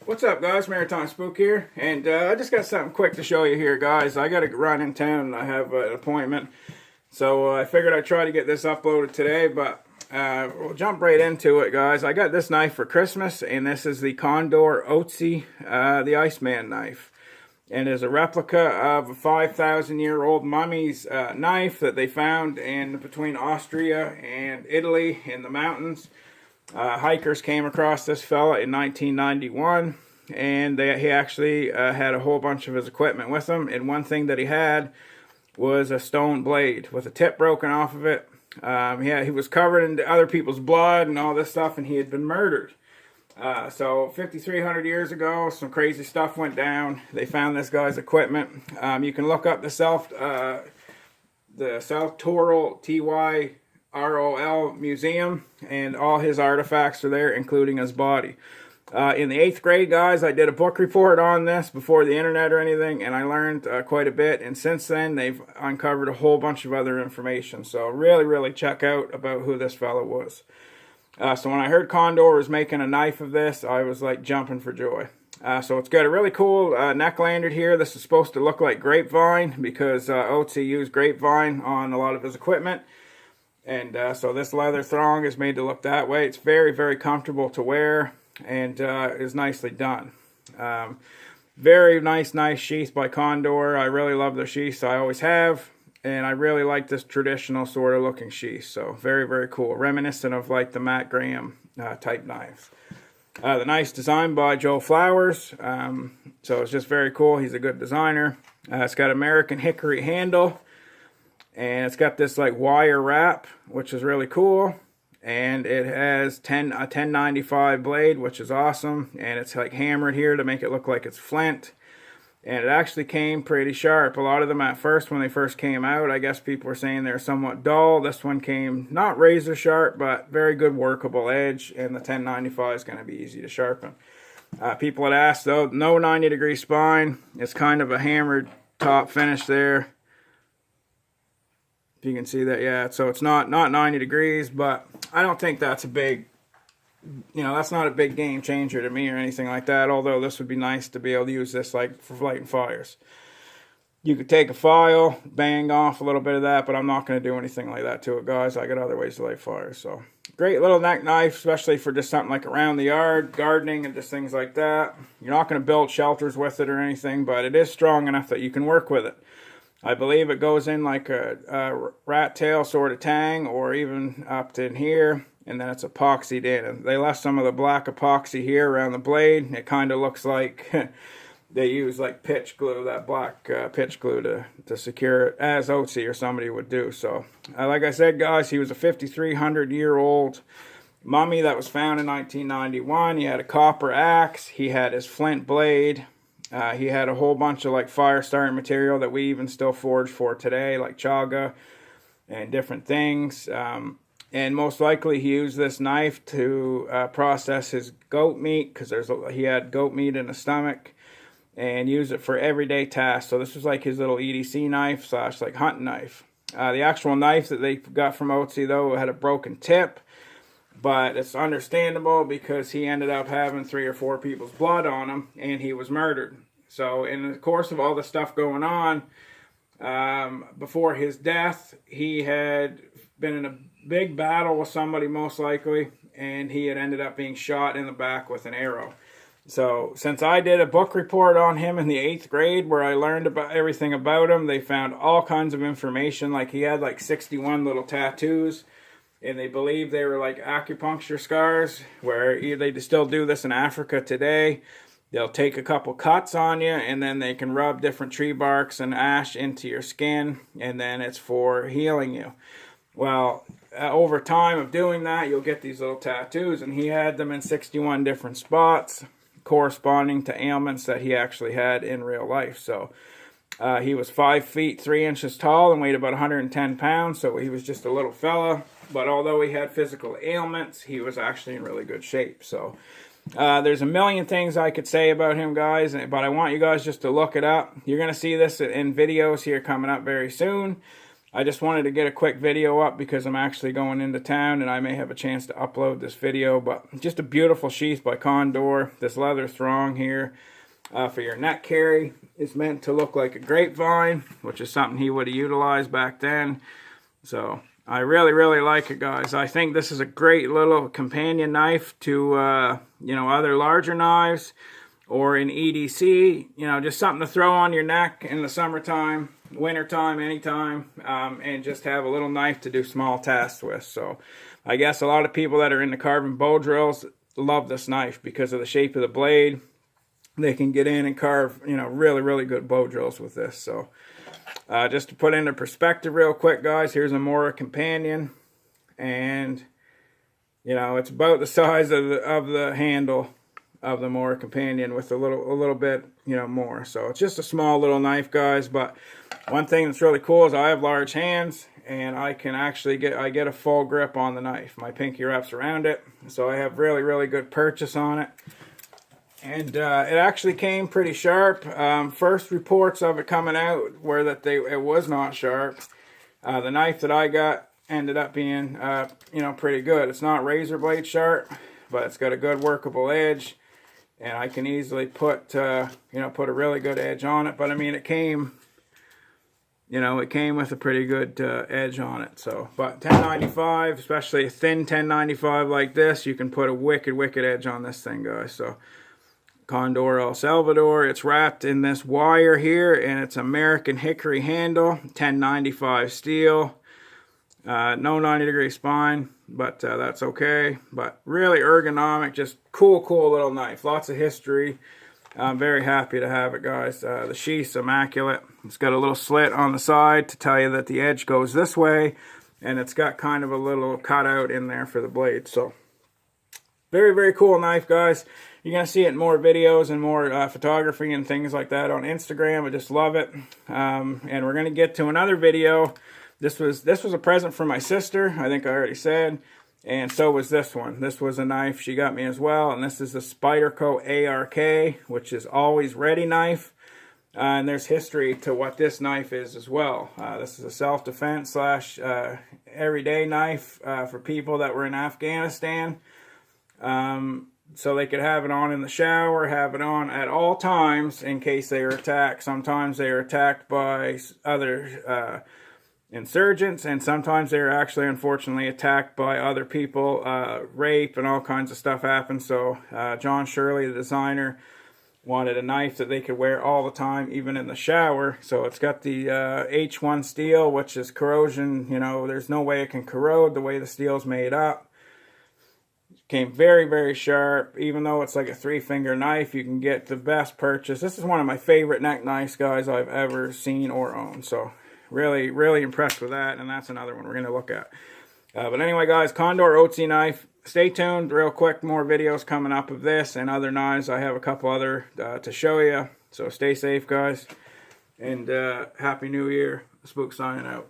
What's up, guys? Maritime Spook here, and I just got something quick to show you here, guys. I got to run in town, and I have an appointment, so I figured I'd try to get this uploaded today, but we'll jump right into it, guys. I got this knife for Christmas, and this is the Condor Otzi, the Iceman knife, and it is a replica of a 5,000-year-old mummy's knife that they found in between Austria and Italy in the mountains. Hikers came across this fella in 1991, and he actually had a whole bunch of his equipment with him, and one thing that he had was a stone blade with a tip broken off of it. He was covered in other people's blood and all this stuff, and he had been murdered. So 5,300 years ago, some crazy stuff went down. They found this guy's equipment. You can look up the South Tyrol, TYROL Museum, and all his artifacts are there, including his body. In the 8th grade, guys, I did a book report on this before the internet or anything, and I learned quite a bit, and since then they've uncovered a whole bunch of other information. So really check out about who this fellow was. So when I heard Condor was making a knife of this, I was like jumping for joy. So it's got a really cool neck lanyard here. This is supposed to look like grapevine because Otzi used grapevine on a lot of his equipment. And so this leather thong is made to look that way. It's very comfortable to wear and is nicely done. Very nice sheath by Condor. I really love their sheaths. I always have. And I really like this traditional sort of looking sheath. So very cool. Reminiscent of like the Matt Graham type knives. The knife's designed by Joe Flowers. So it's just very cool. He's a good designer. It's got American hickory handle. And it's got this like wire wrap, which is really cool. And it has a 1095 blade, which is awesome. And it's like hammered here to make it look like it's flint. And it actually came pretty sharp. A lot of them at first, when they first came out, I guess people were saying they're somewhat dull. This one came not razor sharp, but very good workable edge. And the 1095 is going to be easy to sharpen. People had asked, though, no 90-degree spine. It's kind of a hammered top finish there. If you can see that, yeah. So it's not 90 degrees, but I don't think that's a big, that's not a big game changer to me or anything like that. Although this would be nice to be able to use this like for lighting fires. You could take a file, bang off a little bit of that, but I'm not going to do anything like that to it, guys. I got other ways to light fires. So great little neck knife, especially for just something like around the yard, gardening, and just things like that. You're not going to build shelters with it or anything, but it is strong enough that you can work with it. I believe it goes in like a rat tail sort of tang, or even up in here, and then it's epoxied in. And they left some of the black epoxy here around the blade. It kind of looks like they use like pitch glue, that black pitch glue to secure it, as Otzi or somebody would do. So, like I said, guys, he was a 5,300-year-old mummy that was found in 1991. He had a copper axe. He had his flint blade. He had a whole bunch of like fire starting material that we even still forge for today, like chaga and different things. And most likely he used this knife to process his goat meat, because he had goat meat in his stomach, and use it for everyday tasks. So this was like his little EDC knife / like hunting knife. The actual knife that they got from Otzi, though, had a broken tip. But it's understandable because he ended up having 3 or 4 people's blood on him, and he was murdered. So in the course of all the stuff going on, before his death, he had been in a big battle with somebody, most likely, and he had ended up being shot in the back with an arrow. So since I did a book report on him in the 8th grade where I learned about everything about him, they found all kinds of information. Like he had like 61 little tattoos. And they believe they were like acupuncture scars, where they still do this in Africa today. They'll take a couple cuts on you, and then they can rub different tree barks and ash into your skin, and then it's for healing you. Well, over time of doing that, you'll get these little tattoos, and he had them in 61 different spots, corresponding to ailments that he actually had in real life. So he was 5 feet 3 inches tall and weighed about 110 pounds, so he was just a little fella. But although he had physical ailments, he was actually in really good shape. So there's a million things I could say about him, guys, but I want you guys just to look it up. You're going to see this in videos here coming up very soon. I just wanted to get a quick video up because I'm actually going into town and I may have a chance to upload this video. But just a beautiful sheath by Condor. This leather thong here for your neck carry is meant to look like a grapevine, which is something he would have utilized back then. So I really, really like it, guys. I think this is a great little companion knife to, you know, other larger knives or in EDC. You know, just something to throw on your neck in the summertime, wintertime, anytime, and just have a little knife to do small tasks with. So I guess a lot of people that are into carving bow drills love this knife because of the shape of the blade. They can get in and carve, you know, really, really good bow drills with this. So just to put into perspective real quick, guys, here's a Mora companion, and you know, it's about the size of the handle of the Mora companion with a little bit, you know, more. So it's just a small little knife, guys. But one thing that's really cool is I have large hands, and I can actually get a full grip on the knife. My pinky wraps around it, so I have really, really good purchase on it. And it actually came pretty sharp. First reports of it coming out were that it was not sharp. The knife that I got ended up being, you know, pretty good. It's not razor blade sharp, but it's got a good workable edge, and I can easily put, you know, put a really good edge on it. But I mean, it came, you know, it came with a pretty good edge on it. So, but 1095, especially a thin 1095 like this, you can put a wicked, wicked edge on this thing, guys. So Condor El Salvador, it's wrapped in this wire here, and it's American hickory handle, 1095 steel. No 90-degree spine, but that's okay. But really ergonomic, just cool little knife. Lots of history. I'm very happy to have it, guys. The sheath's immaculate. It's got a little slit on the side to tell you that the edge goes this way, and it's got kind of a little cutout in there for the blade. So very, very cool knife, guys. You're going to see it in more videos and more photography and things like that on Instagram. I just love it. And we're going to get to another video. This was a present from my sister, I think I already said. And so was this one. This was a knife she got me as well. And this is the Spyderco ARK, which is always ready knife. And there's history to what this knife is as well. This is a self-defense slash everyday knife for people that were in Afghanistan. So they could have it on in the shower, have it on at all times in case they are attacked. Sometimes they are attacked by other insurgents, and sometimes they are actually, unfortunately, attacked by other people. Rape and all kinds of stuff happens. So John Shirley, the designer, wanted a knife that they could wear all the time, even in the shower. So it's got the H1 steel, which is corrosion. You know, there's no way it can corrode the way the steel's made up. Came very, very sharp. Even though it's like a 3-finger knife, you can get the best purchase. This is one of my favorite neck knives, guys, I've ever seen or owned. So really, really impressed with that, and that's another one we're going to look at. But anyway, guys, Condor Otzi knife. Stay tuned real quick. More videos coming up of this and other knives. I have a couple other to show you. So stay safe, guys. And Happy New Year. Spook signing out.